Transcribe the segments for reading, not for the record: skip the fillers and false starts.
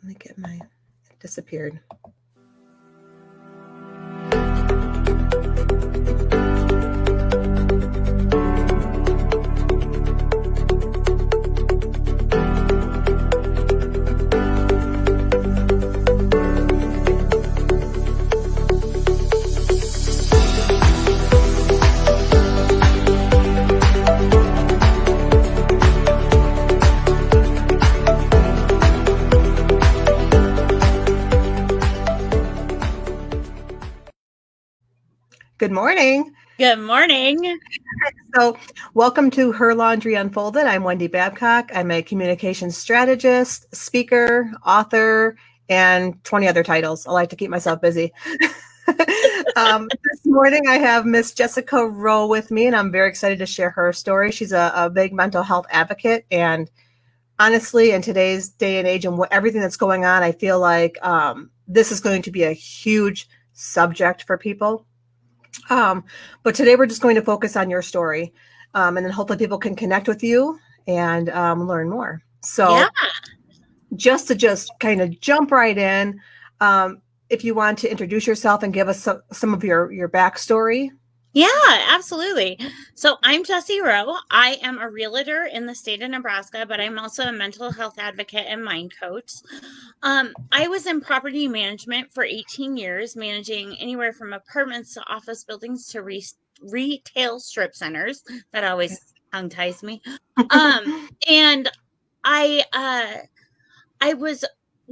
Let me get it disappeared. Good morning. Good morning. So, welcome to Her Laundry Unfolded. I'm Wendy Babcock. I'm a communications strategist, speaker, author, and 20 other titles. I like to keep myself busy. This morning, I have Miss Jessica Rowe with me, and I'm very excited to share her story. She's a big mental health advocate, and honestly, in today's day and age and everything that's going on, I feel like this is going to be a huge subject for people. But today we're just going to focus on your story, and then hopefully people can connect with you and learn more. So just to kind of jump right in, if you want to introduce yourself and give us some of your backstory. Yeah, absolutely. So I'm Jessie Rowe. I am a realtor in the state of Nebraska, but I'm also a mental health advocate and mind coach. I was in property management for 18 years, managing anywhere from apartments to office buildings to retail strip centers. That always tongue-ties me. And I was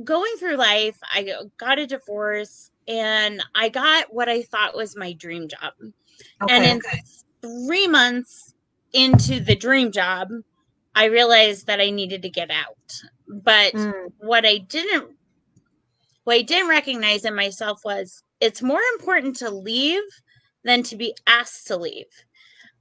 going through life. I got a divorce and I got what I thought was my dream job. And in 3 months into the dream job, I realized that I needed to get out. But what I didn't recognize in myself was it's more important to leave than to be asked to leave.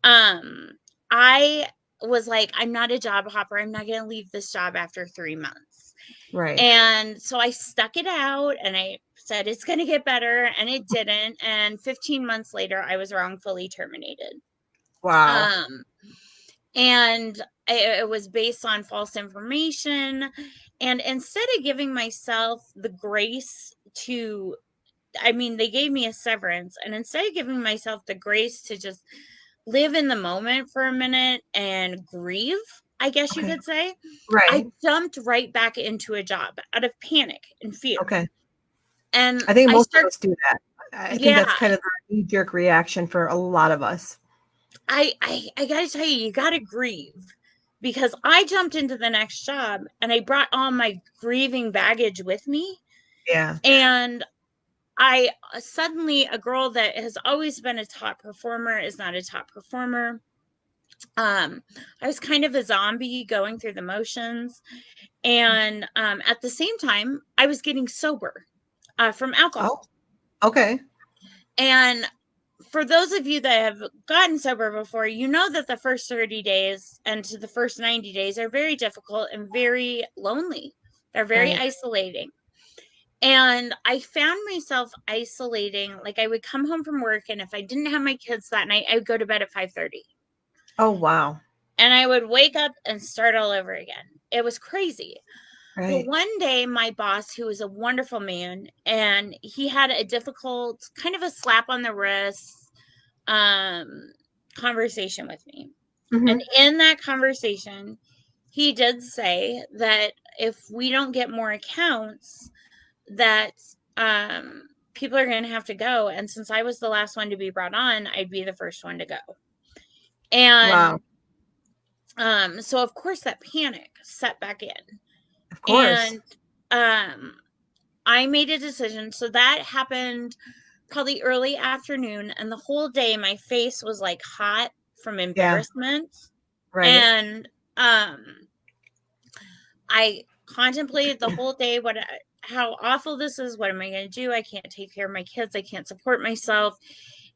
I was like, I'm not a job hopper. I'm not going to leave this job after 3 months. Right. And so I stuck it out and I said, it's going to get better. And it didn't. And 15 months later, I was wrongfully terminated. Wow. And it was based on false information. And instead of giving myself the grace to, they gave me a severance. And instead of giving myself the grace to just live in the moment for a minute and grieve, I guess you could say, right. I jumped right back into a job out of panic and fear. Okay. And I think most of us do that. I think that's kind of a knee-jerk reaction for a lot of us. I gotta tell you gotta grieve, because I jumped into the next job and I brought all my grieving baggage with me. Yeah. And I suddenly, a girl that has always been a top performer is not a top performer. I was kind of a zombie going through the motions. And at the same time, I was getting sober from alcohol. Oh, okay. And for those of you that have gotten sober before, you know that the first 30 days and to the first 90 days are very difficult and very lonely. They're very isolating. And I found myself isolating. Like, I would come home from work, and if I didn't have my kids that night, I would go to bed at 5:30. Oh, wow. And I would wake up and start all over again. It was crazy. But one day, my boss, who was a wonderful man, and he had a difficult, kind of a slap on the wrist conversation with me. And in that conversation, he did say that if we don't get more accounts, that people are going to have to go. And since I was the last one to be brought on, I'd be the first one to go. And so of course that panic set back in. Of course. And I made a decision. So that happened probably early afternoon, and the whole day my face was like hot from embarrassment. Right. And I contemplated the whole day how awful this is. What am I going to do? I can't take care of my kids. I can't support myself.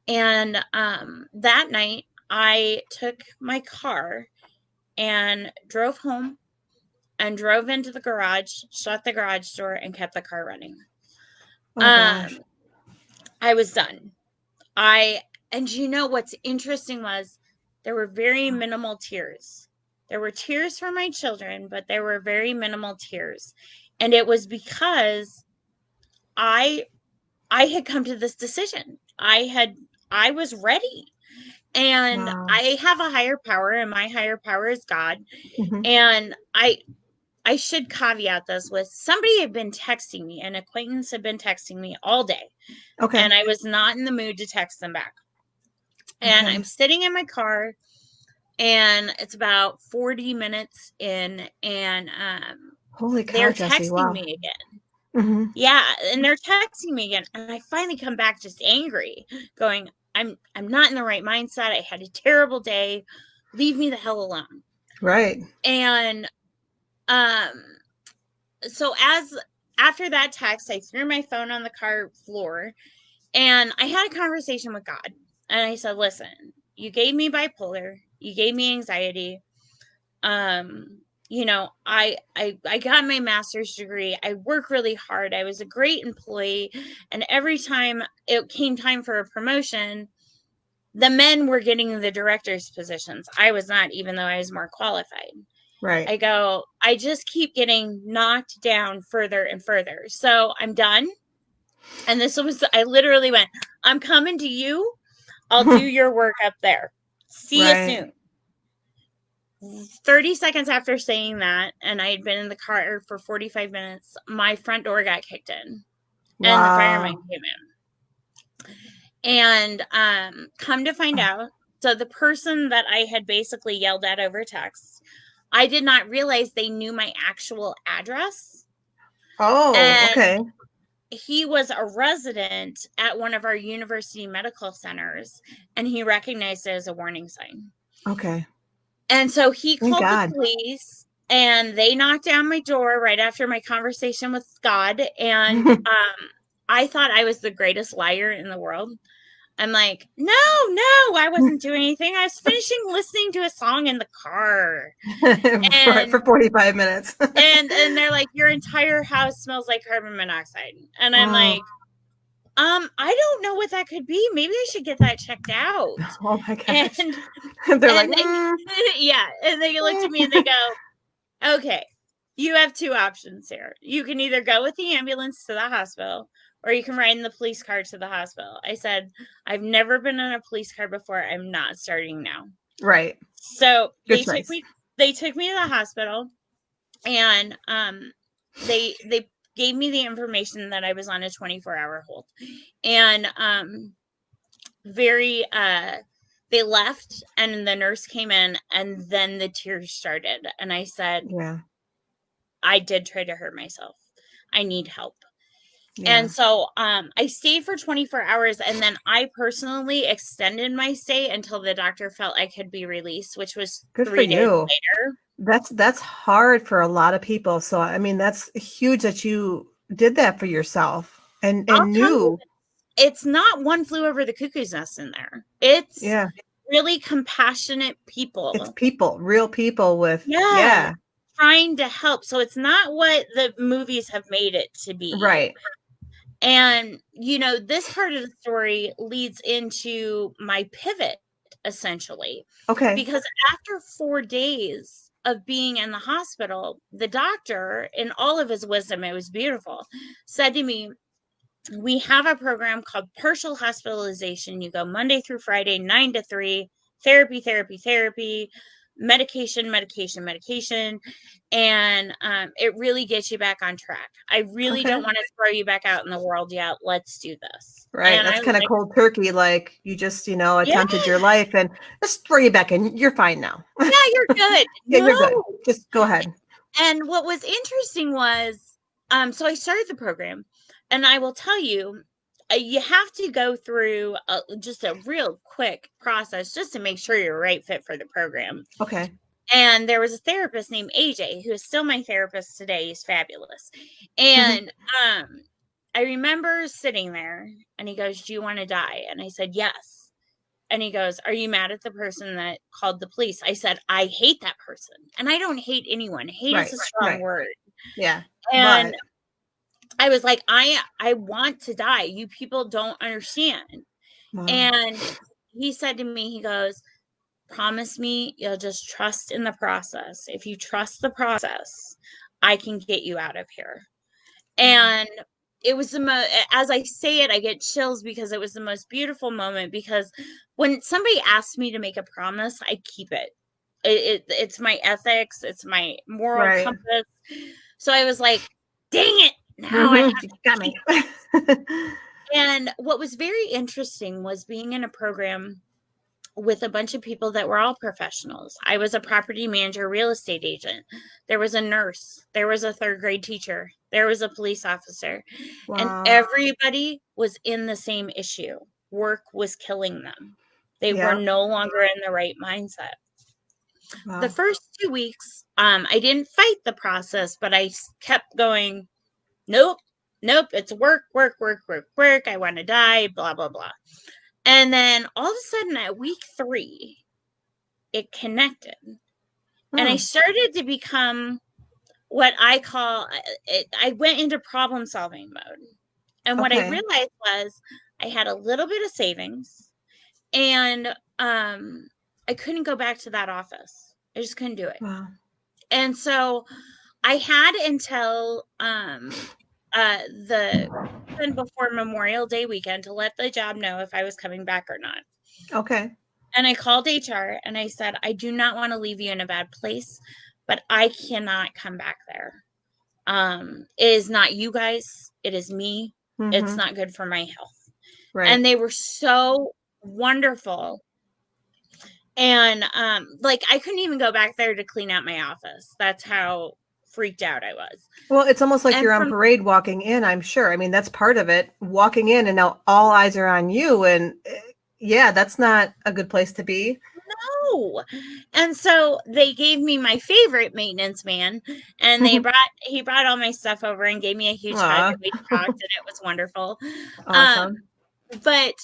And that night I took my car and drove home and drove into the garage, shut the garage door, and kept the car running. Oh, gosh. I was done. And you know what's interesting was there were very minimal tears. There were tears for my children, but there were very minimal tears. And it was because I I had come to this decision. I was ready. And Wow. I have a higher power, and my higher power is God. Hmm. And I should caveat this with somebody had been texting me, an acquaintance had been texting me all day, Okay. and I was not in the mood to text them back. And I'm Okay. sitting in my car, and it's about 40 minutes in, and Holy cow, they're Jesse. texting Wow. me again. Hmm. Yeah, and they're texting me again, and I finally come back just angry, going, I'm not in the right mindset. I had a terrible day. Leave me the hell alone. Right. And um so as after that text, I threw my phone on the car floor, and I had a conversation with God. And I said, listen, you gave me bipolar, you gave me anxiety. Um, I got my master's degree. I work really hard. I was a great employee. And every time it came time for a promotion, the men were getting the director's positions. I was not, even though I was more qualified. Right. I go, I just keep getting knocked down further and further. So I'm done. And this was, I literally went, I'm coming to you. I'll do your work up there. See you Right. soon. 30 seconds after saying that, and I had been in the car for 45 minutes, my front door got kicked in and the fireman Wow. came in. And come to find out, so the person that I had basically yelled at over text, I did not realize they knew my actual address. Oh, And okay. he was a resident at one of our university medical centers, and he recognized it as a warning sign. Okay. And so he Thank called the God. police, and they knocked down my door right after my conversation with God. And I thought I was the greatest liar in the world. I'm like, no, I wasn't doing anything. I was finishing listening to a song in the car. Right, And for 45 minutes. and they're like, your entire house smells like carbon monoxide. And I'm Oh, like, I don't know what that could be. Maybe I should get that checked out. oh my And gosh. They're like, they yeah, and they looked at me and they go, okay, you have two options here. You can either go with the ambulance to the hospital, or you can ride in the police car to the hospital. I said, I've never been in a police car before. I'm not starting now. right. So Good choice. they took me to the hospital, and they gave me the information that I was on a 24-hour hold. And very they left, and the nurse came in, and then the tears started, and I said, Yeah. I did try to hurt myself. I need help. Yeah. And so I stayed for 24 hours, and then I personally extended my stay until the doctor felt I could be released, which was Good for 3 days you. later. That's hard for a lot of people. So I mean, that's huge that you did that for yourself I'll and tell you, knew. it's not one flew over the cuckoo's nest in there. It's Yeah. really compassionate It's people. people, real people with, Yeah. yeah. Trying to help. So it's not what the movies have made it to be. Right. And, this part of the story leads into my pivot, essentially, Okay. because after 4 days of being in the hospital, the doctor, in all of his wisdom, it was beautiful, said to me, we have a program called partial hospitalization. You go Monday through Friday, 9 to 3, therapy, therapy, therapy, medication, medication, medication. And it really gets you back on track. I really don't Okay. want to throw you back out in the world yet. Let's do this. Right. And That's I was kind of like, cold turkey. Like you just, yeah, attempted your life and just throw you back in. You're fine now. yeah, you're good. Yeah, you're good. No. Just go ahead. And what was interesting was, so I started the program, and I will tell you, you have to go through just a real quick process just to make sure you're a right fit for the program. Okay. And there was a therapist named AJ who is still my therapist today. He's fabulous. Hmm. And I remember sitting there, and he goes, do you want to die? And I said, yes. And he goes, are you mad at the person that called the police? I said, I hate that person. And I don't hate anyone. Hate is Right. a strong Right. word. Yeah. And But I was like, I want to die. You people don't understand. wow. And he said to me, he goes, promise me you'll just trust in the process. If you trust the process, I can get you out of here. And it was as I say it, I get chills because it was the most beautiful moment, because when somebody asks me to make a promise, I keep it. It's my ethics, it's my moral Right. compass. So I was like, dang it, now I have You to got keep me. it. And what was very interesting was being in a program with a bunch of people that were all professionals. I was a property manager, real estate agent. There was a nurse. There was a third grade teacher. There was a police officer. And Wow. everybody was in the same issue. Work was killing them. They were Yeah. no longer in the right mindset. The Wow. first 2 weeks, I didn't fight the process, but I kept going, nope, nope, it's work, work, work, work, work. I want to die, blah, blah, blah. And then all of a sudden at week 3, it connected. And I started to become what I call it, I went into problem solving mode. And what I Okay. realized was I had a little bit of savings, and I couldn't go back to that office. I just couldn't do it. Wow. And so I had until the weekend before Memorial Day weekend to let the job know if I was coming back or not. Okay. And I called HR and I said, I do not want to leave you in a bad place, but I cannot come back there. It is not you guys, it is me. It's Mm-hmm. not good for my health. Right. And they were so wonderful. And like I couldn't even go back there to clean out my office. That's how freaked out I was. Well, it's almost like And you're on from parade walking in, I'm sure. I mean, that's part of it. Walking in and now all eyes are on you. And yeah, that's not a good place to be. no. And so they gave me my favorite maintenance man, and he brought all my stuff over and gave me a huge hug, Aw, and we talked, and it was wonderful. Um, awesome. but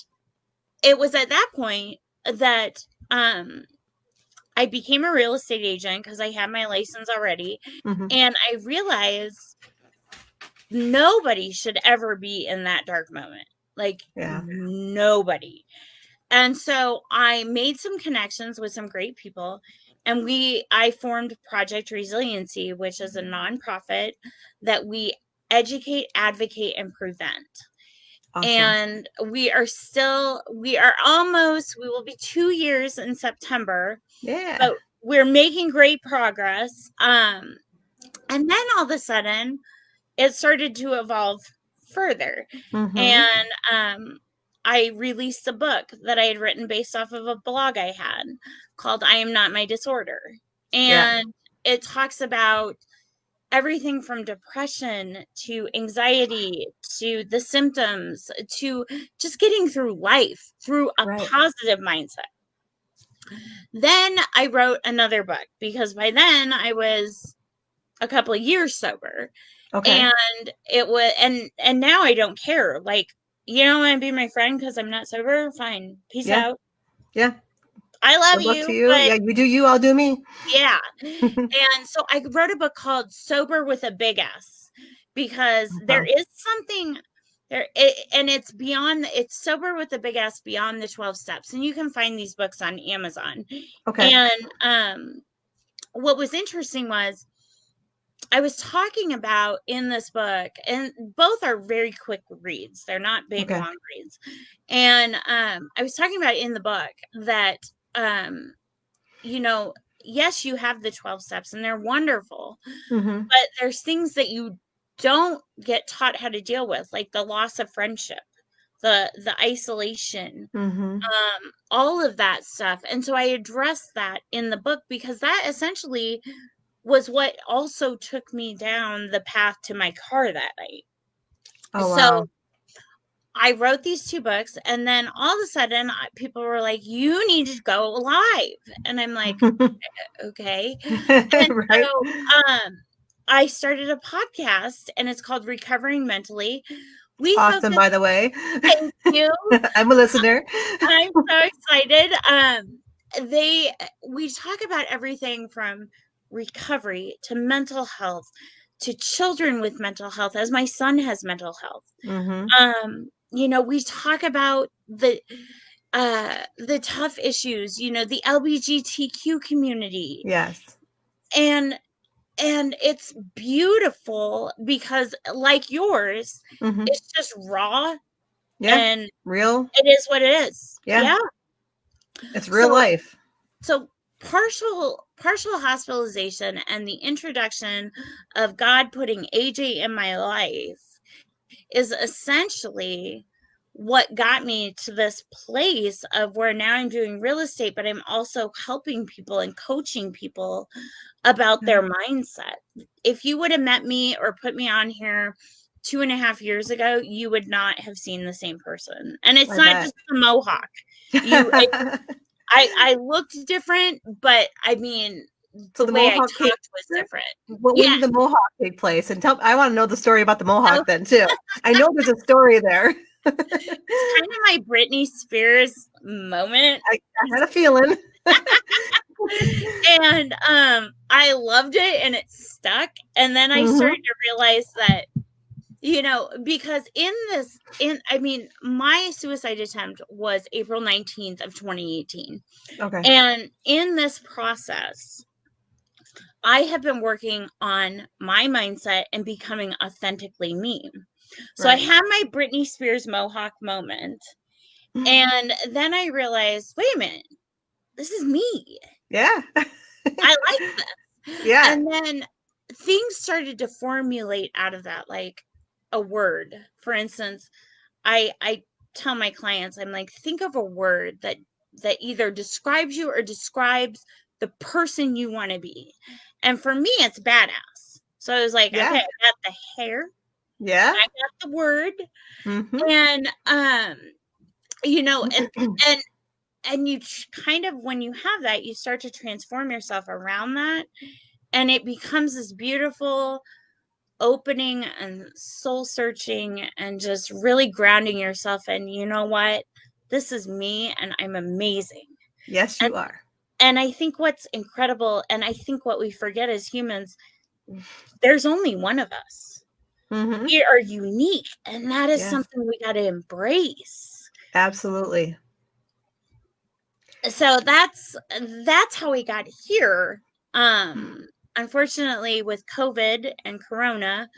it was at that point that I became a real estate agent because I had my license already, Hmm. and I realized nobody should ever be in that dark moment. Like Yeah. nobody. And so I made some connections with some great people, and I formed Project Resiliency, which is a nonprofit that we educate, advocate, and prevent. Awesome. And we will be 2 years in September, Yeah. but we're making great progress. And then all of a sudden it started to evolve further. Hmm. And I released a book that I had written based off of a blog I had called I Am Not My Disorder. Yeah. And it talks about everything from depression to anxiety to the symptoms to just getting through life through a Right. positive mindset. Then I wrote another book because by then I was a couple of years sober, Okay. and it was and now I don't care. Like, you don't want to be my friend because I'm not sober, fine, peace Yeah. out. Yeah. I love Good luck to you, you. but Yeah. You do you, I'll do me. yeah. And so I wrote a book called Sober with a Big S, because there Uh-huh. is something there, and it's Sober with a Big S Beyond the 12 Steps, and you can find these books on Amazon. Okay. And what was interesting was I was talking about in this book, and both are very quick reads. They're not big, Okay. long reads. And I was talking about in the book that, um, you know, yes, you have the 12 steps and they're wonderful, Hmm. but there's things that you don't get taught how to deal with, like the loss of friendship, the isolation, Hmm. all of that stuff. And so I addressed that in the book because that essentially was what also took me down the path to my car that night. Oh, So wow. I wrote these 2 books, and then all of a sudden, people were like, "You need to go live," and I'm like, "Okay." And Right. so, I started a podcast, and it's called Recovering Mentally. We Awesome, focus. by the way. Thank you. I'm a listener. I'm so excited. They We talk about everything from recovery to mental health to children with mental health, as my son has mental health. Hmm. We talk about the tough issues, the LGBTQ community. Yes. And and it's beautiful because, like yours, Mm-hmm. it's just raw Yeah. and Real. it is what it is. Yeah. Yeah. It's real So life. so partial hospitalization and the introduction of God putting AJ in my life is essentially what got me to this place of where now I'm doing real estate, but I'm also helping people and coaching people about Yeah. their mindset. If you would have met me or put me on here 2.5 years ago, you would not have seen the same person. And it's I not bet. just the mohawk. You, I looked different, but I mean, So the the way I Mohawk came talked was first? different. When Yeah. did the Mohawk take place? And I want to know the story about the So Mohawk then too. I know there's a story there. it's kind of my Britney Spears moment. I had a feeling. And I loved it and it stuck. And then I Mm-hmm. started to realize that, because I mean, my suicide attempt was April 19th of 2018. Okay. And in this process, I have been working on my mindset and becoming authentically me. So I Right. had my Britney Spears Mohawk moment. And then I realized, wait a minute, this is me. Yeah. I like this. Yeah. And then things started to formulate out of that, like a word. For instance, I tell my clients, I'm like, think of a word that either describes you or describes the person you want to be. And for me, it's badass. So I was like, okay, Yeah. I got the hair, Yeah. I got the word, Mm-hmm. and and you kind of, when you have that, you start to transform yourself around that, and it becomes this beautiful opening and soul searching and just really grounding yourself in, you know what, this is me and I'm amazing. Yes, and you are. and I think what's incredible, and I think what we forget as humans, there's only one of us. Mm-hmm. We are unique, and that is Yes. something we got to embrace. Absolutely. So that's how we got here. Unfortunately, with COVID and Corona,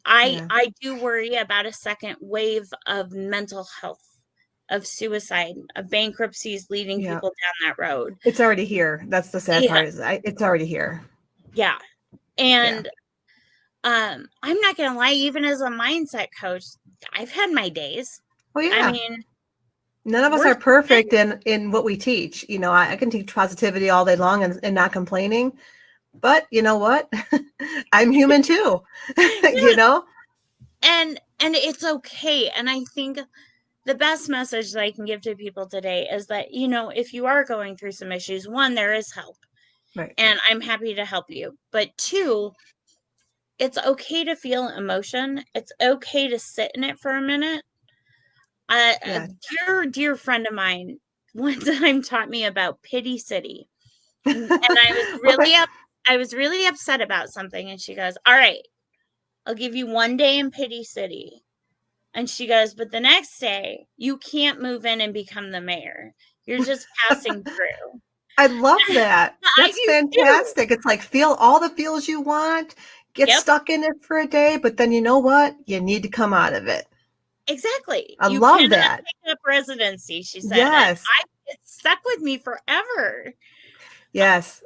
I Yeah. I do worry about a second wave of mental health, of suicide, of bankruptcies leading Yeah. people down that road. It's already here. That's the sad Yeah, part is it's already here. yeah. Yeah. And I'm not gonna lie, even as a mindset coach, I've had my days. Oh I yeah. mean, None of us we're are perfect human. in what we teach. I can teach positivity all day long and not complaining. But you know what? I'm human too. you Yeah, know? and it's okay. And I think the best message that I can give to people today is that, if you are going through some issues, one, there is help, Right. and I'm happy to help you. But two, it's okay to feel emotion. It's okay to sit in it for a minute. A Yeah. dear friend of mine one time taught me about pity city, and I was Okay. really upset about something, and she goes, "All right, I'll give you one day in pity city." And she goes, "But the next day, you can't move in and become the mayor. You're just passing through." I love that. I That's do too. fantastic. It's like feel all the feels you want, get Yep, stuck in it for a day, but then you know what? You need to come out of it. exactly. I You love cannot that. pick up residency, she said. And Yes. it stuck with me forever. Uh, Yes.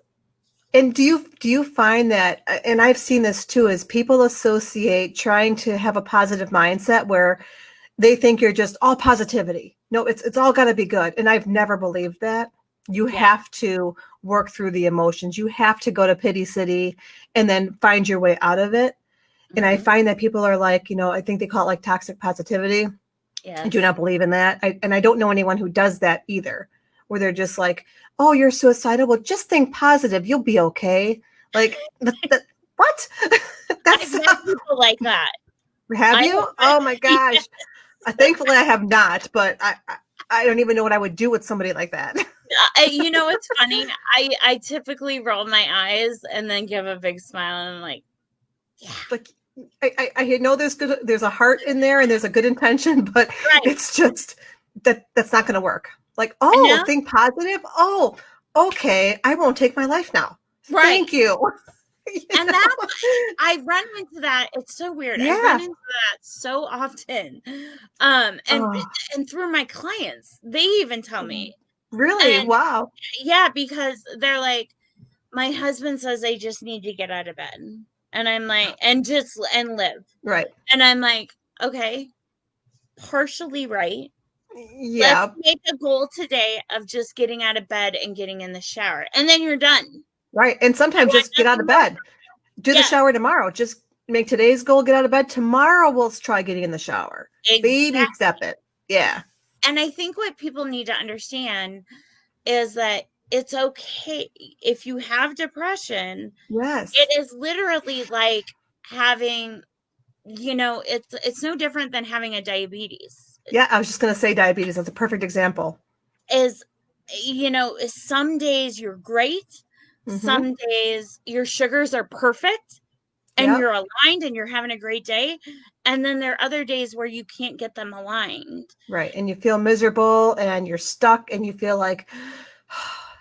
And do you find that, and I've seen this too, is people associate trying to have a positive mindset where they think you're just all positivity. No, it's all got to be good. And I've never believed that. You yeah. have to work through the emotions. You have to go to pity city and then find your way out of it. And I Hmm. find that people are like, I think they call it like toxic positivity. I do Yes. not believe in that. And I don't know anyone who does that either, where they're just like, oh, you're suicidal. Well, just think positive. You'll be okay. Like, what? I've That's, met people like that. have I you? have Oh my met, gosh. Thankfully, I have not, but I don't even know what I would do with somebody like that. it's funny. I typically roll my eyes and then give a big smile, and I'm like, yeah, Like, I know there's a heart in there and there's a good intention, but right. it's just that's not going to work. Like, And oh, now, think positive. Oh, okay. I won't take my life now. right. Thank you. You And know? I run into that. It's so weird. I run Yeah. into that so often. And Oh, through my clients, they even tell me. really? And Wow. yeah, because they're like, my husband says I just need to get out of bed. And I'm like, and live. Right. And I'm like, okay, partially right. Let's Yeah. make a goal today of just getting out of bed and getting in the shower. And then you're done. Right. And I sometimes want just get out nothing of more bed. from Do you. the Yes, shower tomorrow. Just make today's goal, get out of bed. Tomorrow we'll try getting in the shower. Baby exactly. step it. Yeah. And I think what people need to understand is that it's okay if you have depression. Yes. It is literally like having, it's no different than having a diabetes. Yeah. I was just going to say diabetes. That's a perfect example. Is, some days you're great, Mm-hmm. some days your sugars are perfect and Yep. you're aligned and you're having a great day. And then there are other days where you can't get them aligned. Right. And you feel miserable and you're stuck and you feel like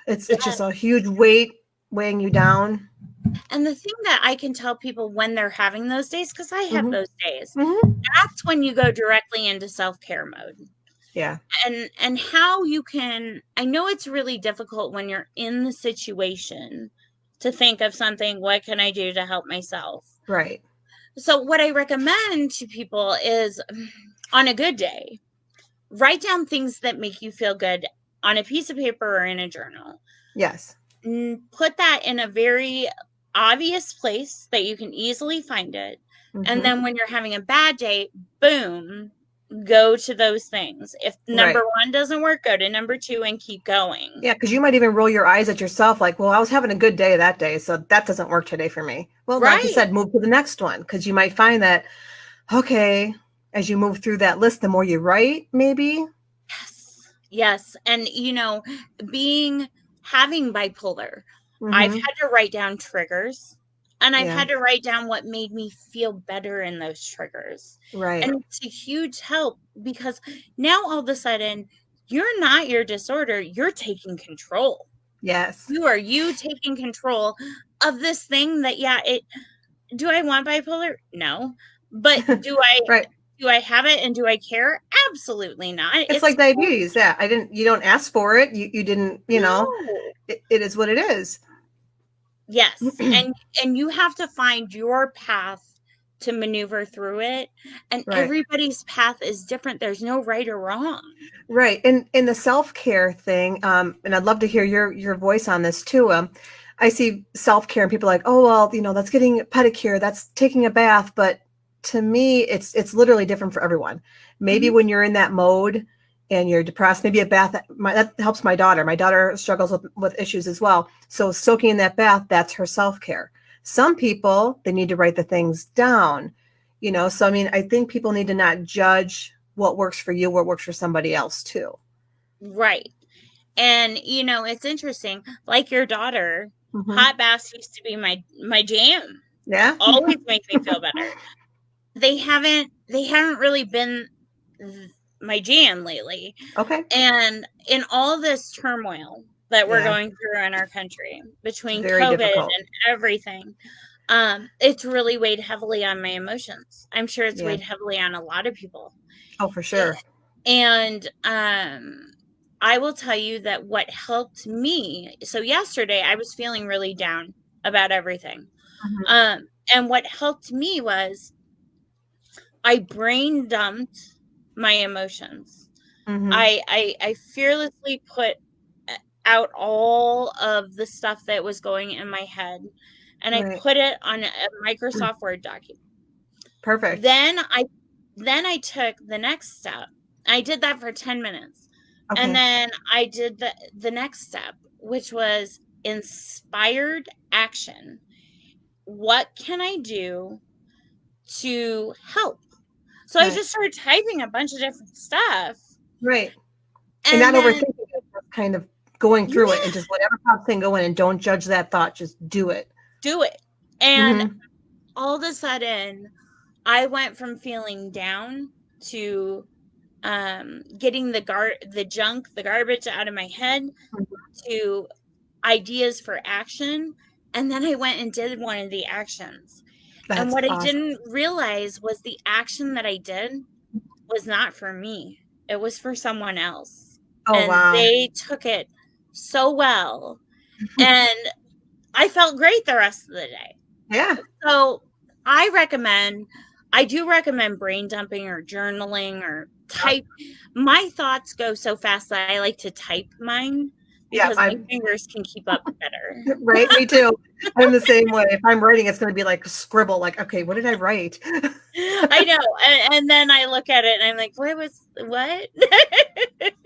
it's just a huge weight weighing you down. And the thing that I can tell people when they're having those days, because I have Mm-hmm. those days, Mm-hmm. that's when you go directly into self-care mode. Yeah. And how you can, I know it's really difficult when you're in the situation to think of something, what can I do to help myself? Right. So what I recommend to people is on a good day, write down things that make you feel good on a piece of paper or in a journal. Yes. Put that in a very obvious place that you can easily find it. And Mm-hmm. then when you're having a bad day, boom, go to those things. If number Right. one doesn't work, go to number two and keep going. Yeah, because you might even roll your eyes at yourself like, well, I was having a good day that day, so that doesn't work today for me. Well, like you Right. said, move to the next one because you might find that, okay, as you move through that list, the more you write, maybe. Yes. Yes. And, having bipolar, I've Mm-hmm. had to write down triggers and I've Yeah, had to write down what made me feel better in those triggers. right. And it's a huge help because now all of a sudden you're not your disorder, you're taking control. Yes. You taking control of this thing that, do I want bipolar? No. But Right. do I have it and do I care? Absolutely not. It's It's like diabetes. Yeah. You don't ask for it. You didn't, no. it is what it is. Yes. And you have to find your path to maneuver through it. And Right. everybody's path is different. There's no right or wrong. Right. And in the self-care thing, and I'd love to hear your voice on this too. I see self-care and people are like, oh well, that's getting a pedicure, that's taking a bath. But to me, it's literally different for everyone. Maybe Mhm. when you're in that mode and you're depressed, maybe a bath that helps my daughter. My daughter struggles with issues as well. So soaking in that bath, that's her self-care. Some people, they need to write the things down. So I mean, I think people need to not judge what works for you, what works for somebody else too. Right. And it's interesting. Like your daughter, Hmm. hot baths used to be my jam. Yeah. Always make me feel better. They haven't really been my jam lately. Okay. And in all this turmoil that we're Yeah. going through in our country It's between very COVID difficult. and everything, it's really weighed heavily on my emotions. I'm sure it's Yeah. weighed heavily on a lot of people. Oh, for sure. And I will tell you that what helped me, so yesterday I was feeling really down about everything. Hmm. And what helped me was I brain dumped my emotions. Hmm. I fearlessly put out all of the stuff that was going in my head and I Right. put it on a Microsoft Word document. Perfect. Then I took the next step. I did that for 10 minutes. And Okay. then I did the next step, which was inspired action. What can I do to help? So I Right. just started typing a bunch of different stuff. Right. And not And then overthinking it, just kind of going through it and yeah, just whatever pops in, go in and don't judge that thought. Just do it. do it. And Hmm. all of a sudden, I went from feeling down to getting the junk, the garbage out of my head to ideas for action. And then I went and did one of the actions. And That's what I awesome. didn't realize was the action that I did was not for me. It was for someone else. Oh, And wow. they took it so well. And I felt great the rest of the day. Yeah. So I do recommend brain dumping or journaling or type. My thoughts go so fast that I like to type mine Yeah. because my fingers can keep up better. Right. Me too. I'm the same way. If I'm writing, it's going to be like scribble, like, okay, what did I write? I know. And then I look at it and I'm like, what?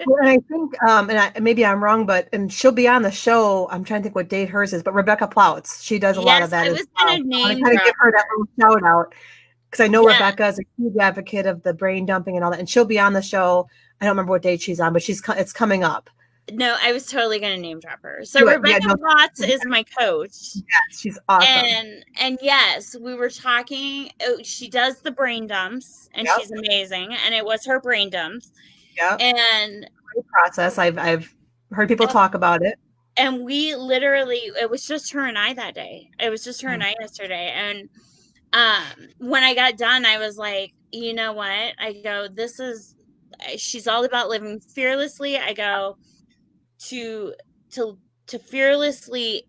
Well, and I think, maybe I'm wrong, and she'll be on the show. I'm trying to think what date hers is, but Rebecca Ploutz, she does a lot of Yes, that I as was well. going to I want to name kind of give drop her that her. little shout out because I know Yeah. Rebecca is a huge advocate of the brain dumping and all that, and she'll be on the show. I don't remember what date she's on, but it's coming up. No, I was totally going to name drop her. So Do it. Yeah, Rebecca no, Watts is my coach. she's awesome. And yes, we were talking. She does the brain dumps, and Yep. she's amazing. And it was her brain dumps, Yep. and Great process. I've heard people talk about it. and we literally, it was just her and I that day. It was just her and I yesterday. And when I got done, I was like, you know what? I go, she's all about living fearlessly. I go to to to fearlessly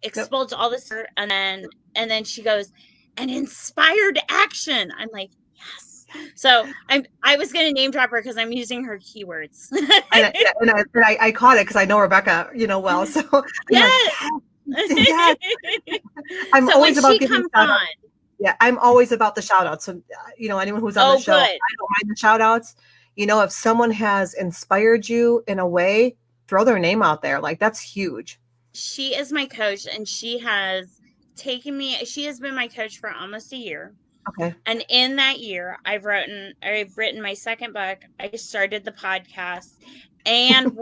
Yep. expulse all this, and then she goes, and inspired action. I'm like, yes. So I was gonna name drop her because I'm using her keywords. I caught it because I know Rebecca, well. So I'm like, Yes. yes. I'm So when always about she giving comes shout on, outs. Yeah, I'm always about the shout outs. So, anyone who's on the show, I good. don't mind the shout outs. If someone has inspired you in a way, throw their name out there. Like, that's huge. She is my coach, and she has been my coach for almost a year. Okay. And in that year, I've written my second book. I started the podcast, and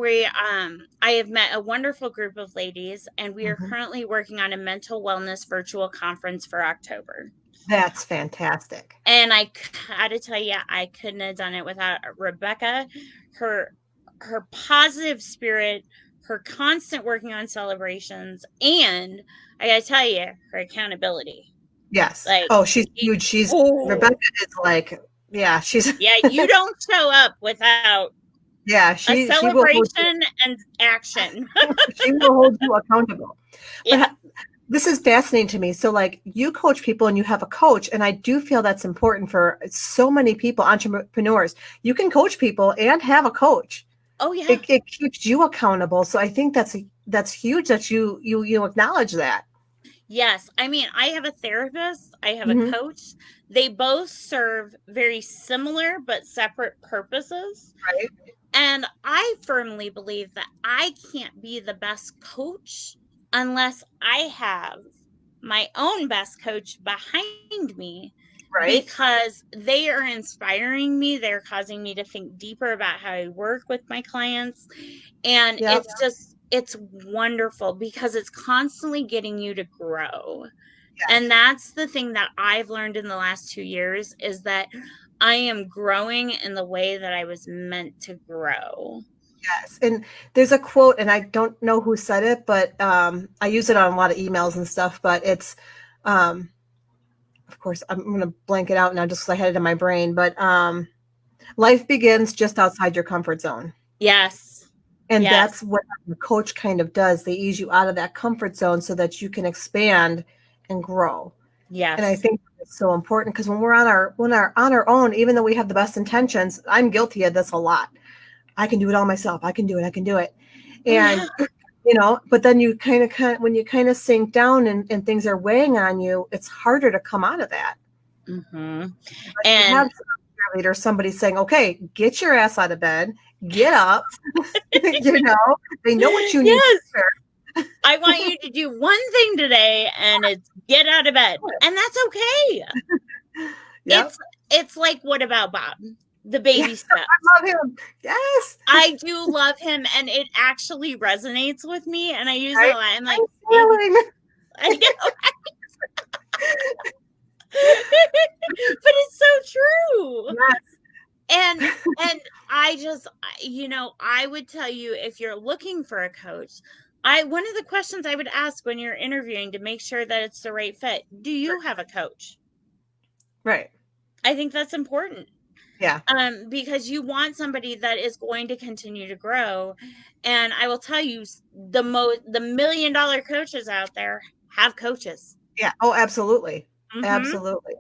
I have met a wonderful group of ladies, and we are Mhm. currently working on a mental wellness virtual conference for October. That's fantastic. And I gotta tell you, I couldn't have done it without Rebecca. Her positive spirit, her constant working on celebrations, and I gotta tell you, her accountability. Yes. Like, Oh, she's huge. Rebecca is like, yeah, she's yeah, you don't show up without yeah, a she will hold you, celebration and action. she will hold you accountable. Yeah. But this is fascinating to me. So, like, you coach people and you have a coach, and I do feel that's important for so many people, entrepreneurs. You can coach people and have a coach. Oh yeah. It keeps you accountable. So I think that's huge that you acknowledge that. Yes. I mean, I have a therapist, I have a Mm-hmm. coach. They both serve very similar but separate purposes. Right. And I firmly believe that I can't be the best coach unless I have my own best coach behind me, Right. because they are inspiring me. They're causing me to think deeper about how I work with my clients. And Yeah. it's wonderful because it's constantly getting you to grow. Yes. And that's the thing that I've learned in the last 2 years, is that I am growing in the way that I was meant to grow. Yes. And there's a quote, and I don't know who said it, but I use it on a lot of emails and stuff. But it's, of course, I'm going to blank it out now just because I had it in my brain. But life begins just outside your comfort zone. Yes. And Yes. that's what the coach kind of does. They ease you out of that comfort zone so that you can expand and grow. Yes. And I think it's so important because when we're on our own, even though we have the best intentions, I'm guilty of this a lot. I can do it all myself. I can do it. And Oh, but then you kind of when you kind of sink down and things are weighing on you, it's harder to come out of that. mm-hmm. But And you have leader, somebody saying, okay, get your ass out of bed, get up. They know what you need. Yes. I want you to do one thing today, and it's get out of bed. And that's okay. Yep. It's like, what about Bob? The baby steps. I love him. Yes. I do love him, and it actually resonates with me, and I use it a lot. I'm like, I know, but it's so true. Yes. And I just, I would tell you, if you're looking for a coach, one of the questions I would ask when you're interviewing to make sure that it's the right fit, do you have a coach? Right. I think that's important. Yeah. Because you want somebody that is going to continue to grow. And I will tell you, the $1 million coaches out there have coaches. Yeah. Oh, absolutely. Mm-hmm. Absolutely.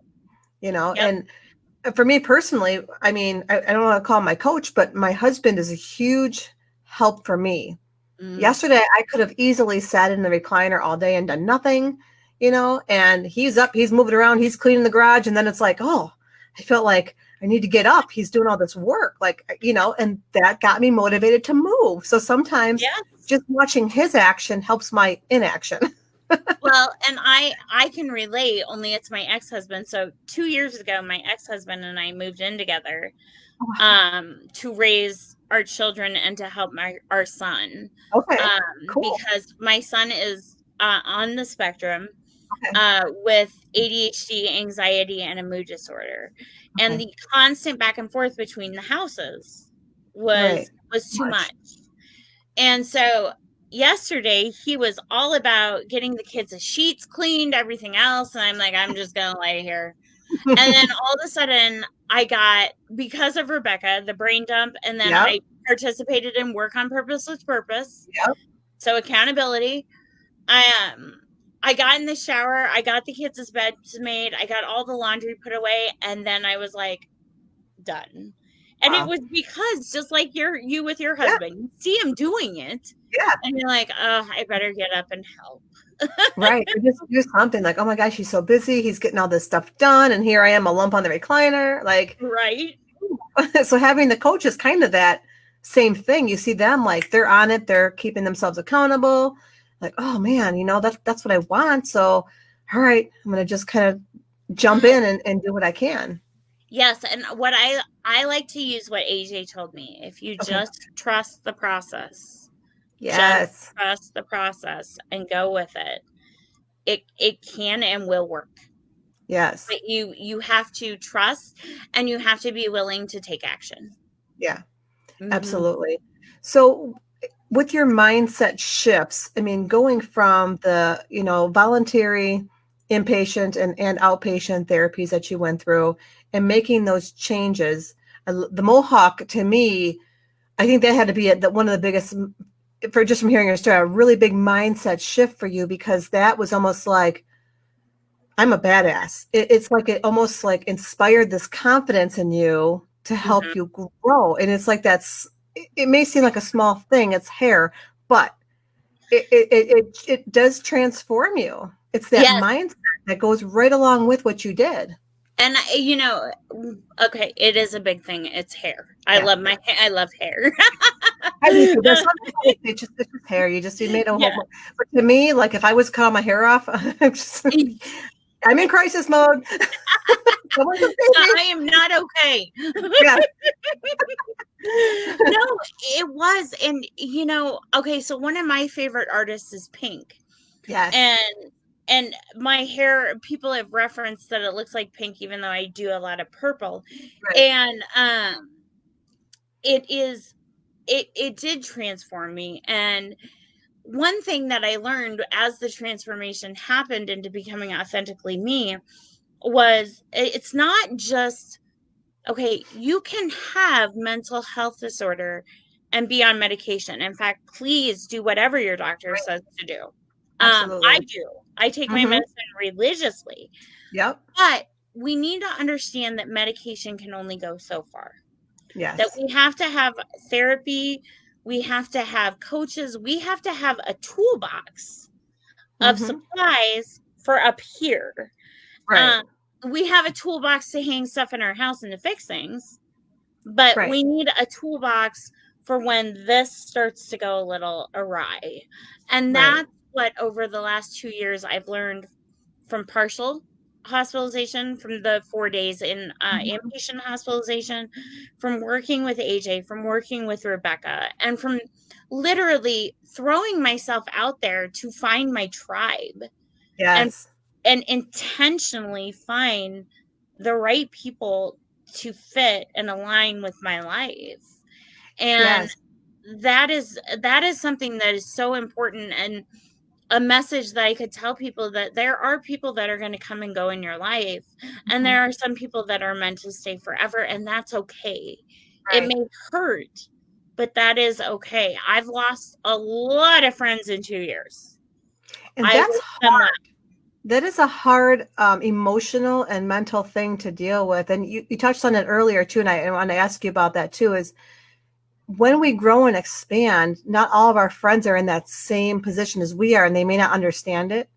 Yep. And for me personally, I mean, I don't want to call him my coach, but my husband is a huge help for me. Mm. Yesterday, I could have easily sat in the recliner all day and done nothing, and he's up, he's moving around, he's cleaning the garage. And then it's like, oh, I felt like I need to get up. He's doing all this work, like, and that got me motivated to move. So sometimes Yes. just watching his action helps my inaction. Well, and I can relate, only it's my ex-husband. So 2 years ago, my ex-husband and I moved in together to raise our children and to help our son. Okay, cool. Because my son is on the spectrum Okay, with ADHD, anxiety, and a mood disorder. And okay, the constant back and forth between the houses right. was too Much. much. And so yesterday he was all about getting the kids' sheets cleaned, everything else. And I'm like, I'm just gonna lay here. And then all of a sudden I got, because of Rebecca, the brain dump, and then Yep, I participated in work on purpose with purpose. yep. So accountability. I got in the shower, I got the kids' beds made, I got all the laundry put away, and then I was like, done. And it Wow. was because, just like you with your Yeah, husband, you see him doing it, yeah. and you're like, oh, I better get up and help. Right. Or just do something like, oh my gosh, he's so busy. He's getting all this stuff done. And here I am, a lump on the recliner. Like, Right? so having the coach is kind of that same thing. You see them like they're on it, they're keeping themselves accountable. Like, oh man, that's what I want. So, all right, I'm gonna just kind of jump in and do what I can. Yes, and what I like to use what AJ told me. If you Okay. just trust the process, just Yes. trust the process and go with it. It can and will work. Yes. But you have to trust, and you have to be willing to take action. Yeah, Hmm. absolutely. So with your mindset shifts, I mean, going from the, voluntary inpatient and outpatient therapies that you went through and making those changes, the Mohawk to me, I think that had to be one of the biggest, for just from hearing your story, a really big mindset shift for you because that was almost like, I'm a badass. It's like it almost like inspired this confidence in you to help Hmm. you grow. And it's like it may seem like a small thing, it's hair, but it does transform you. It's that Yes, mindset that goes right along with what you did. and okay, it is a big thing. It's hair. Yeah. I love hair. I do too. There's some people that say it's just hair. You made a whole, Yeah. but to me, like if I was to cut my hair off, I'm in crisis mode. Someone come save me. I am not okay. Yeah. No, it was. And okay, so one of my favorite artists is Pink. Yes. And my hair, people have referenced that it looks like pink, even though I do a lot of purple. Right. And it did transform me. And one thing that I learned as the transformation happened into becoming authentically me was, it's not just, okay, you can have mental health disorder and be on medication. In fact, please do whatever your doctor Right. says to do. I Absolutely. do. I take my Mm-hmm. medicine religiously, Yep. but we need to understand that medication can only go so far. That Yes. we have to have therapy, we have to have coaches, we have to have a toolbox of Mm-hmm. supplies for up here. Right. Um, we have a toolbox to hang stuff in our house and to fix things, but Right. we need a toolbox for when this starts to go a little awry. And Right. that's what, over the last 2 years, I've learned from partial hospitalization, from the 4 days in Mhm. inpatient hospitalization, from working with AJ, from working with Rebecca, and from literally throwing myself out there to find my tribe, and Yes. intentionally find the right people to fit and align with my life. And Yes. that is something that is so important, and a message that I could tell people, that there are people that are going to come and go in your life, and Mhm. there are some people that are meant to stay forever, and that's okay. It Right. may hurt, but that is okay. I've lost a lot of friends in 2 years. And I that's wish them well. that is a hard emotional and mental thing to deal with. And you touched on it earlier too, and I want to ask you about that too, is when we grow and expand, not all of our friends are in that same position as we are, and they may not understand it.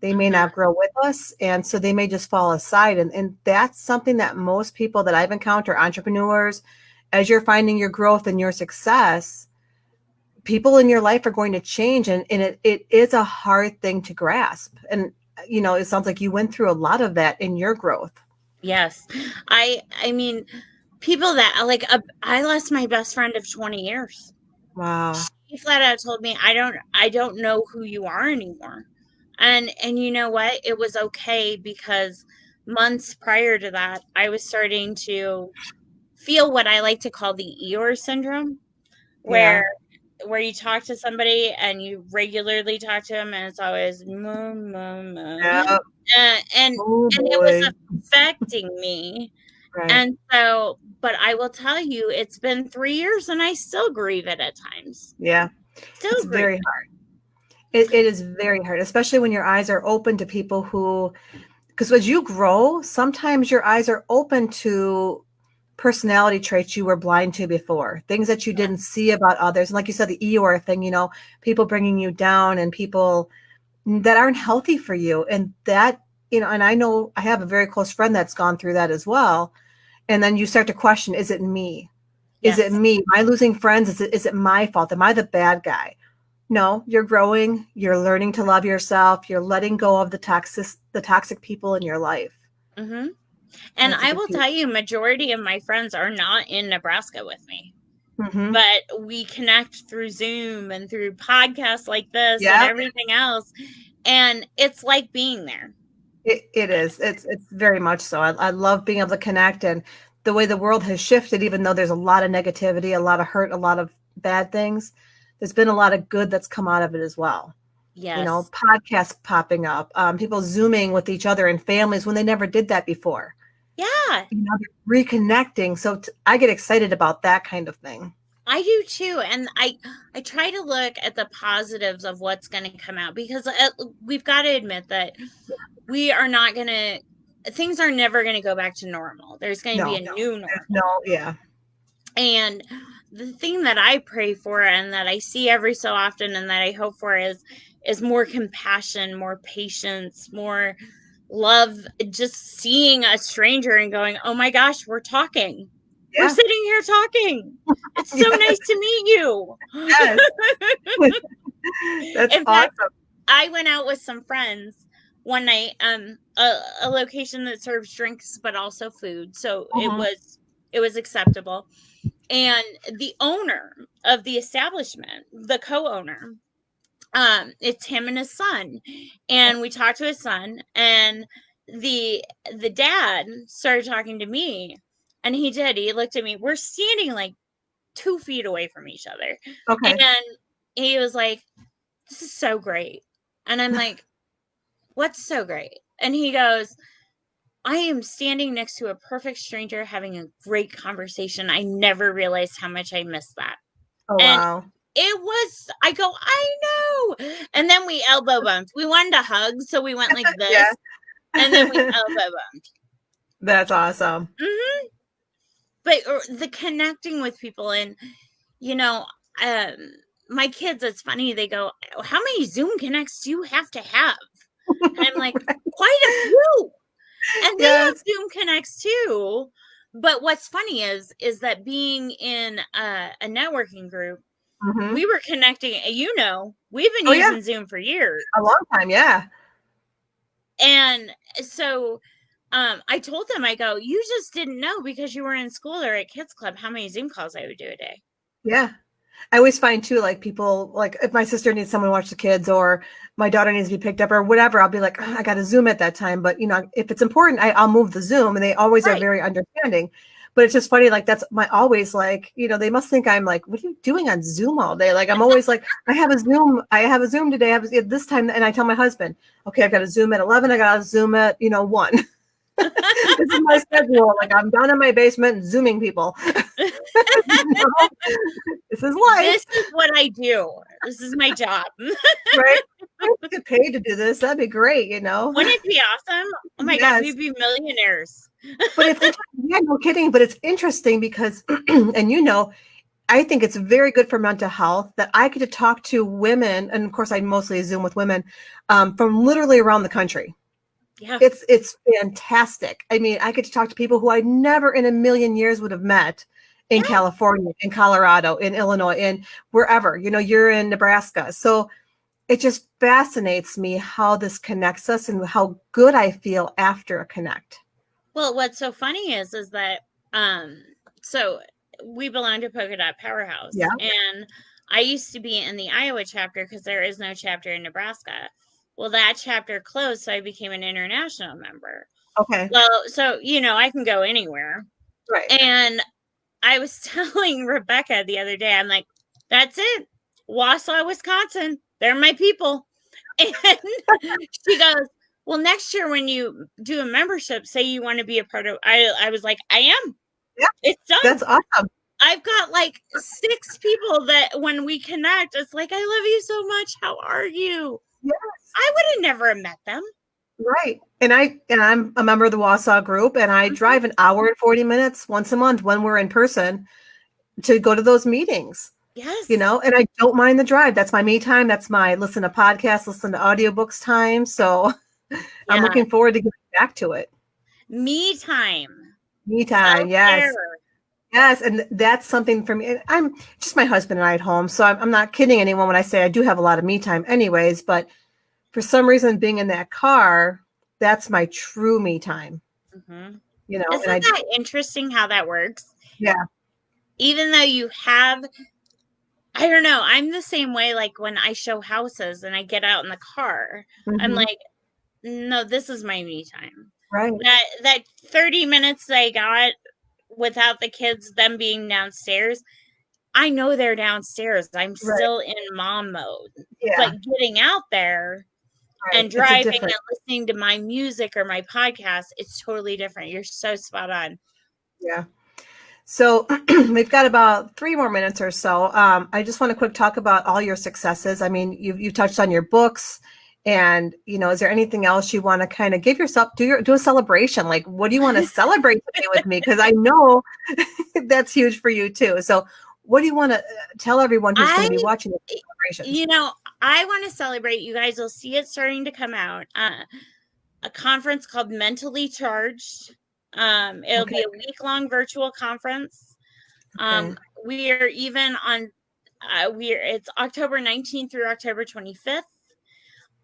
They may Mhm. not grow with us, and so they may just fall aside. And that's something that most people that I've encountered, entrepreneurs, as you're finding your growth and your success, people in your life are going to change, and it is a hard thing to grasp. And it sounds like you went through a lot of that in your growth. Yes. I mean, people that like, I lost my best friend of 20 years. Wow. He flat out told me, I don't know who you are anymore. And you know what? It was okay, because months prior to that, I was starting to feel what I like to call the Eeyore syndrome, where Yeah. you talk to somebody and you regularly talk to them, and it's always Yeah. and Oh it was boy. affecting me. Right. And so, but I will tell you, it's been 3 years and I still grieve it at times. Yeah. Still It's grieve very hard. It is very hard, especially when your eyes are open to people who, because as you grow, sometimes your eyes are open to personality traits you were blind to before, things that you it. didn't see about others. And like you said, the Eeyore thing, people bringing you down and people that aren't healthy for you. And that, and I know I have a very close friend that's gone through that as well. And then you start to question, is it me? Is it Yes. me? Am I losing friends? Is it my fault? Am I the bad guy? No, you're growing. You're learning to love yourself. You're letting go of the toxic people in your life. Hmm. And That's a I big will piece. tell you, majority of my friends are not in Nebraska with me, Mm-hmm. but we connect through Zoom and through podcasts like this and Yeah, everything else. And it's like being there. it is. It's very much so. I love being able to connect, and the way the world has shifted, even though there's a lot of negativity, a lot of hurt, a lot of bad things, there's been a lot of good that's come out of it as well. Yes. Podcasts popping up, people Zooming with each other and families when they never did that before. Yeah. They're reconnecting. So I get excited about that kind of thing. I do too, and I try to look at the positives of what's going to come out, because we've got to admit that we are not going to things are never going to go back to normal. There's going to be No, a new there's normal. no, yeah, And the thing that I pray for and that I see every so often and that I hope for is more compassion, more patience, more love, just seeing a stranger and going, "Oh my gosh, we're talking. We're yeah, sitting here talking. It's so yeah, nice to meet you." yes. That's In fact, awesome. I went out with some friends one night, a location that serves drinks but also food. So Mhm. it was acceptable. And the owner of the establishment, the co-owner, it's him and his son. And we talked to his son, and the dad started talking to me, and he looked at me. We're standing like 2 feet away from each other. Okay. And he was like, "This is so great." And I'm like, "What's so great?" And he goes, "I am standing next to a perfect stranger having a great conversation. I never realized how much I missed that." Oh, And wow. I go, "I know." And then we elbow bumped. We wanted to hug, so we went like Yeah. this, and then we elbow bumped. That's awesome. Hmm. But the connecting with people, and you know, um, my kids, it's funny. They go, "How many Zoom connects do you have to have?" And I'm like, "Quite a few." And they have Yes. Zoom connects too. But what's funny is that being in a networking group, Mhm. we were connecting. We've been Oh, yeah. using Zoom for years, A long time, yeah. and so I told them, I go, "You just didn't know because you were in school or at kids club how many Zoom calls I would do a day." Yeah. I always find too, like people, like if my sister needs someone to watch the kids or my daughter needs to be picked up or whatever, I'll be like, I got to Zoom at that time. But if it's important, I'll move the Zoom, and they always are Right. very understanding. but it's just funny. Like that's my always like, they must think I'm like, what are you doing on Zoom all day? Like I'm always like, I have a Zoom today. I have this time. And I tell my husband, okay, I've got a Zoom at 11. I got a Zoom at, 1. This is my schedule. Like I'm down in my basement zooming people. This is life. This is what I do. This is my job. Right? I get paid to do this. That'd be great, Wouldn't it be awesome? Oh my God, we'd be millionaires. But it's yeah, no kidding. But it's interesting because, and I think it's very good for mental health that I get to talk to women, and of course I mostly Zoom with women from literally around the country. Yeah. It's fantastic. I mean, I get to talk to people who I never in a million years would have met in California, in Colorado, in Illinois, in wherever, you're in Nebraska. So it just fascinates me how this connects us and how good I feel after a connect. Well, what's so funny is that, so we belong to Polka Dot Powerhouse. Yeah. And I used to be in the Iowa chapter because there is no chapter in Nebraska. Well, that chapter closed, so I became an international member. Okay. Well, so, I can go anywhere. Right. And I was telling Rebecca the other day, I'm like, that's it. Wausau, Wisconsin. They're my people. And she goes, well, next year when you do a membership, say you want to be a part of, I was like, I am. Yeah. It's done. That's awesome. I've got like 6 people that when we connect, it's like, I love you so much. How are you? Yes. I would have never met them. Right. And I'm a member of the Wausau group, and I drive an hour and 40 minutes once a month when we're in person to go to those meetings. Yes. And I don't mind the drive. That's my me time. That's my listen to podcasts, listen to audiobooks time. So I'm looking forward to getting back to it. Me time. Me time. Yes. Yes. And that's something for me. I'm just my husband and I at home. So I'm not kidding anyone when I say I do have a lot of me time anyways, but for some reason, being in that car, that's my true me time. Mm-hmm. Isn't that interesting how that works? Yeah. Even though you have, I don't know, I'm the same way. Like when I show houses and I get out in the car, I'm like, no, this is my me time. Right. That 30 minutes that I got without the kids, them being downstairs, I know they're downstairs. I'm still in mom mode. Yeah. But getting out there and driving and listening to my music or my podcast, it's totally different. You're so spot on. Yeah. So we've got about 3 more minutes or so. I just want to quick talk about all your successes. I mean, you touched on your books, and is there anything else you want to kind of give yourself, do a celebration? Like, what do you want to celebrate today with me? Because I know that's huge for you too. So what do you want to tell everyone who's going to be watching the celebration? I want to celebrate. You guys will see it starting to come out. A conference called Mentally Charged. It'll be a week-long virtual conference. We are even on. It's October 19th through October 25th.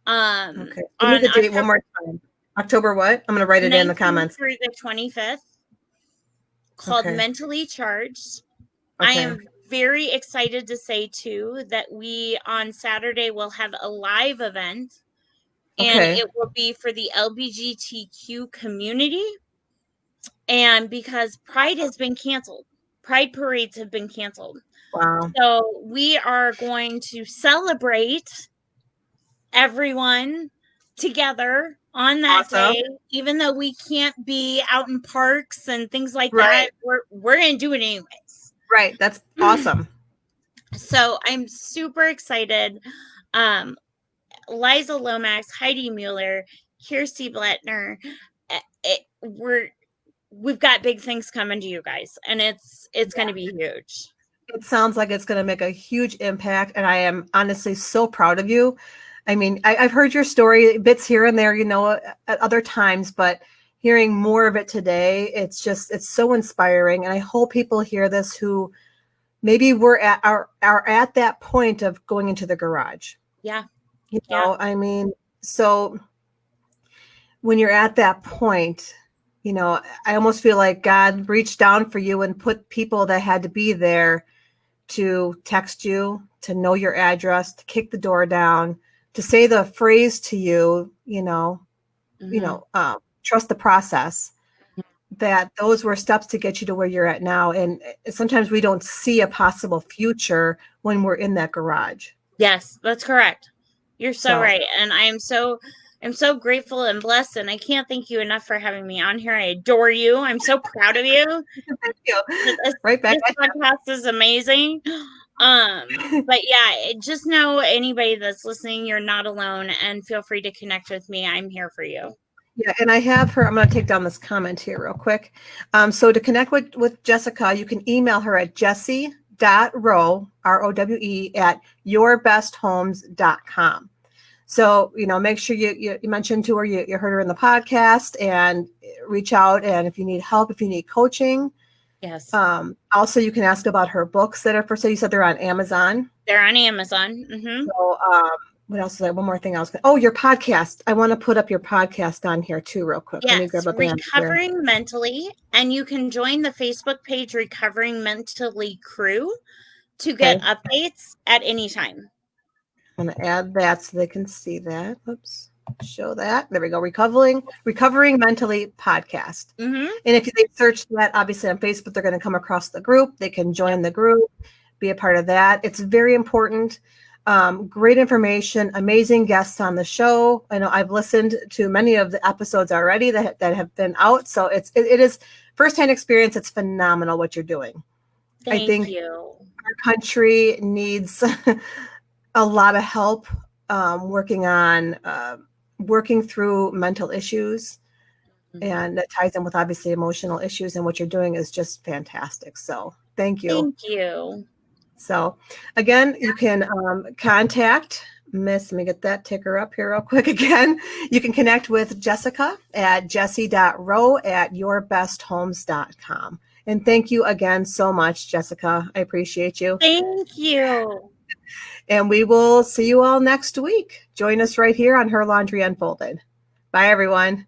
Give me the date one more time. October what? I'm going to write it in the comments. Through the 25th. Called Mentally Charged. I am very excited to say too that we on Saturday will have a live event, and it will be for the LGBTQ community. And because Pride has been canceled, Pride parades have been canceled. Wow. So we are going to celebrate everyone together on that day, even though we can't be out in parks and things like that. We're going to do it anyways. Right. That's awesome. So I'm super excited. Liza Lomax, Heidi Mueller, Kirsty Bletner. We've got big things coming to you guys, and it's going to be huge. It sounds like it's going to make a huge impact, and I am honestly so proud of you. I mean, I've heard your story bits here and there, at other times, but hearing more of it today, it's so inspiring. And I hope people hear this who maybe are at that point of going into the garage. Yeah. I mean, so when you're at that point, I almost feel like God reached down for you and put people that had to be there to text you, to know your address, to kick the door down, to say the phrase to you, trust the process. that those were steps to get you to where you're at now. And sometimes we don't see a possible future when we're in that garage. Yes, that's correct. You're so So right. And I'm so grateful and blessed, and I can't thank you enough for having me on here. I adore you. I'm so proud of you. thank you. This, Right back this at podcast is amazing. But yeah, just know anybody that's listening, you're not alone, and feel free to connect with me. I'm here for you. Yeah, and I have her. I'm going to take down this comment here real quick. So to connect with Jessica, you can email her at jessie.rowe, ROWE, at yourbesthomes.com. So, make sure you mentioned to her, you heard her in the podcast, and reach out. And if you need help, if you need coaching, Yes. Also you can ask about her books that are for sale. You said they're on Amazon. They're on Amazon. Mm-hmm. So, what else is that? One more thing your podcast. I want to put up your podcast on here too, real quick. Yes, Let me grab up Recovering Mentally, and you can join the Facebook page Recovering Mentally Crew to get updates at any time. I'm going to add that so they can see that. Oops. Show that. There we go. Recovering Mentally podcast. Mm-hmm. And if they search that, obviously on Facebook, they're going to come across the group. They can join the group, be a part of that. It's very important. Great information, amazing guests on the show. I know I've listened to many of the episodes already that have been out. So it is firsthand experience. It's phenomenal what you're doing. Thank I think you. Our country needs a lot of help working through mental issues. Mm-hmm. And it ties in with obviously emotional issues, and what you're doing is just fantastic. So thank you. Thank you. So again, you can contact Miss, let me get that ticker up here real quick again. You can connect with Jessica at jessie.rowe at yourbesthomes.com. And thank you again so much, Jessica. I appreciate you. Thank you. And we will see you all next week. Join us right here on Her Laundry Unfolded. Bye, everyone.